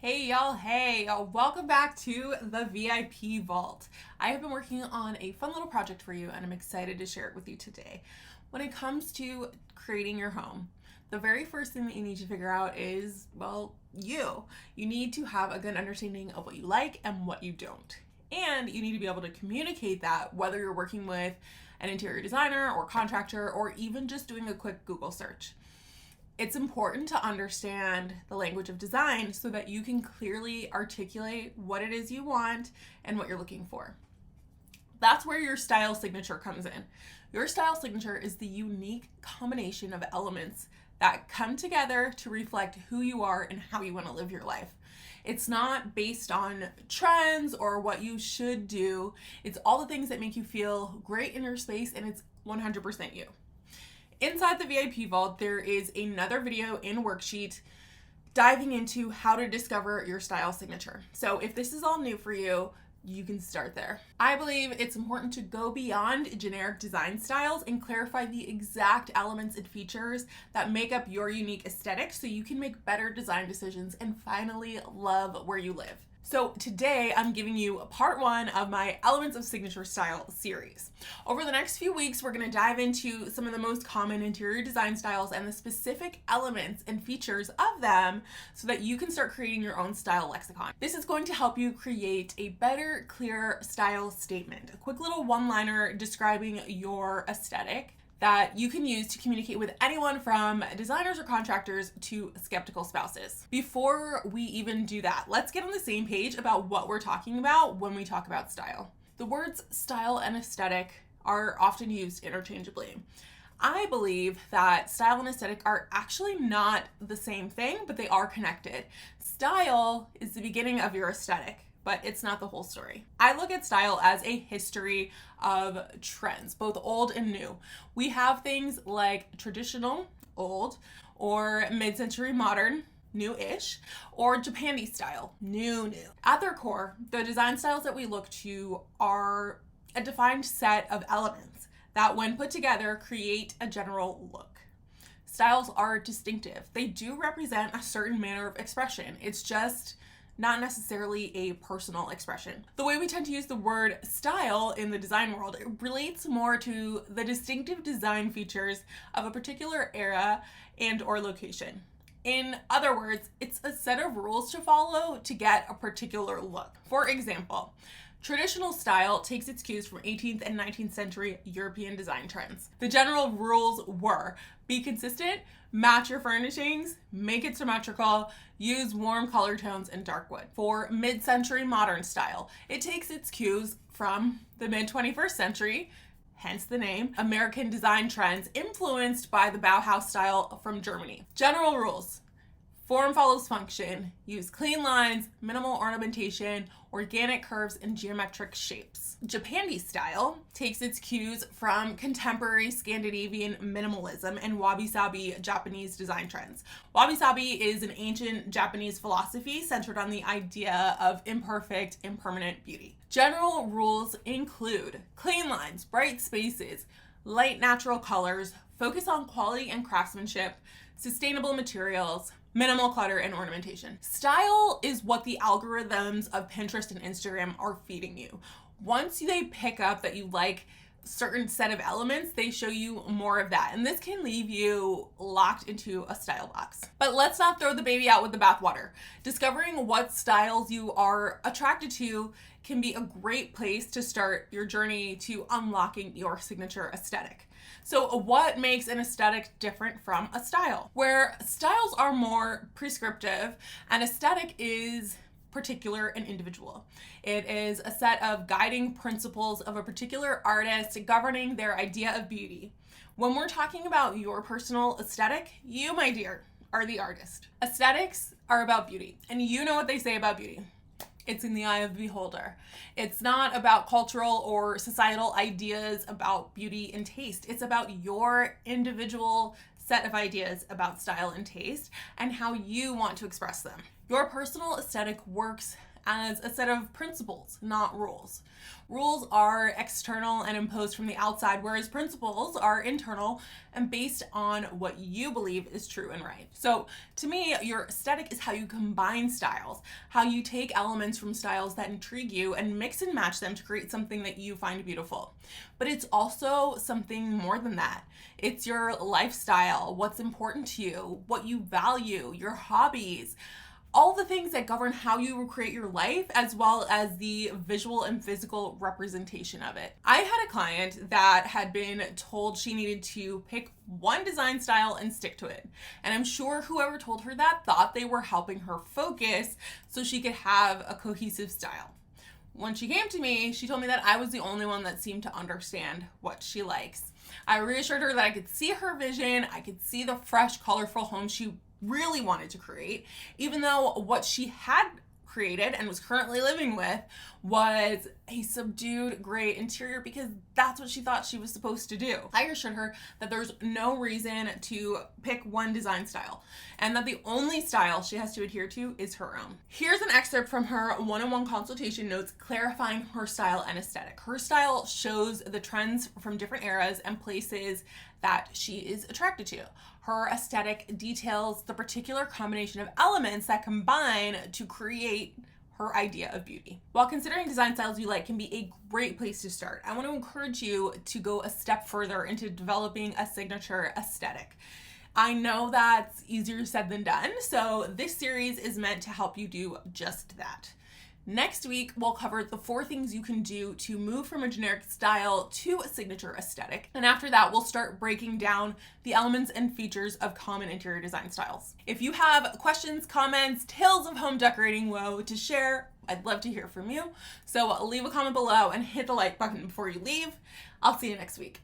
Hey y'all, hey, welcome back to the VIP Vault. I have been working on a fun little project for you and I'm excited to share it with you today. When it comes to creating your home, the very first thing that you need to figure out is, well, you. You need to have a good understanding of what you like and what you don't. And you need to be able to communicate that whether you're working with an interior designer or contractor or even just doing a quick Google search. It's important to understand the language of design so that you can clearly articulate what it is you want and what you're looking for. That's where your style signature comes in. Your style signature is the unique combination of elements that come together to reflect who you are and how you want to live your life. It's not based on trends or what you should do. It's all the things that make you feel great in your space, and it's 100% you. Inside the VIP Vault, there is another video and worksheet diving into how to discover your style signature. So if this is all new for you, you can start there. I believe it's important to go beyond generic design styles and clarify the exact elements and features that make up your unique aesthetic so you can make better design decisions and finally love where you live. So today I'm giving you part one of my Elements of Signature Style series. Over the next few weeks, we're going to dive into some of the most common interior design styles and the specific elements and features of them so that you can start creating your own style lexicon. This is going to help you create a better, clearer style statement, a quick little one-liner describing your aesthetic that you can use to communicate with anyone from designers or contractors to skeptical spouses. Before we even do that, let's get on the same page about what we're talking about when we talk about style. The words style and aesthetic are often used interchangeably. I believe that style and aesthetic are actually not the same thing, but they are connected. Style is the beginning of your aesthetic, but it's not the whole story. I look at style as a history of trends, both old and new. We have things like traditional, old, or mid-century modern, new-ish, or Japandi style, new. At their core, the design styles that we look to are a defined set of elements that, when put together, create a general look. Styles are distinctive. They do represent a certain manner of expression. It's just not necessarily a personal expression. The way we tend to use the word style in the design world, it relates more to the distinctive design features of a particular era and or location. In other words, it's a set of rules to follow to get a particular look. For example, traditional style takes its cues from 18th and 19th century European design trends. The general rules were: be consistent, match your furnishings, make it symmetrical, use warm color tones and dark wood. For mid-century modern style, it takes its cues from the mid-21st century, hence the name, American design trends influenced by the Bauhaus style from Germany. General rules: form follows function, use clean lines, minimal ornamentation, organic curves, and geometric shapes. Japandi style takes its cues from contemporary Scandinavian minimalism and wabi-sabi Japanese design trends. Wabi-sabi is an ancient Japanese philosophy centered on the idea of imperfect, impermanent beauty. General rules include clean lines, bright spaces, light natural colors, focus on quality and craftsmanship, sustainable materials, minimal clutter and ornamentation. Style is what the algorithms of Pinterest and Instagram are feeding you. Once they pick up that you like a certain set of elements, they show you more of that. And this can leave you locked into a style box. But let's not throw the baby out with the bathwater. Discovering what styles you are attracted to can be a great place to start your journey to unlocking your signature aesthetic. So what makes an aesthetic different from a style? Where styles are more prescriptive, an aesthetic is particular and individual. It is a set of guiding principles of a particular artist governing their idea of beauty. When we're talking about your personal aesthetic, you, my dear, are the artist. Aesthetics are about beauty, and you know what they say about beauty. It's in the eye of the beholder. It's not about cultural or societal ideas about beauty and taste. It's about your individual set of ideas about style and taste and how you want to express them. Your personal aesthetic works as a set of principles, not rules. Rules are external and imposed from the outside, whereas principles are internal and based on what you believe is true and right. So to me, your aesthetic is how you combine styles, how you take elements from styles that intrigue you and mix and match them to create something that you find beautiful. But it's also something more than that. It's your lifestyle, what's important to you, what you value, your hobbies, all the things that govern how you create your life, as well as the visual and physical representation of it. I had a client that had been told she needed to pick one design style and stick to it. And I'm sure whoever told her that thought they were helping her focus so she could have a cohesive style. When she came to me, she told me that I was the only one that seemed to understand what she likes. I reassured her that I could see her vision, I could see the fresh, colorful home she really wanted to create, even though what she had created and was currently living with was a subdued gray interior, because that's what she thought she was supposed to do. I assured her that there's no reason to pick one design style and that the only style she has to adhere to is her own. Here's an excerpt from her one-on-one consultation notes clarifying her style and aesthetic. Her style shows the trends from different eras and places that she is attracted to. Her aesthetic details the particular combination of elements that combine to create her idea of beauty. While considering design styles you like can be a great place to start, I want to encourage you to go a step further into developing a signature aesthetic. I know that's easier said than done, so this series is meant to help you do just that. Next week, we'll cover the 4 things you can do to move from a generic style to a signature aesthetic. And after that, we'll start breaking down the elements and features of common interior design styles. If you have questions, comments, tales of home decorating woe to share, I'd love to hear from you. So leave a comment below and hit the like button before you leave. I'll see you next week.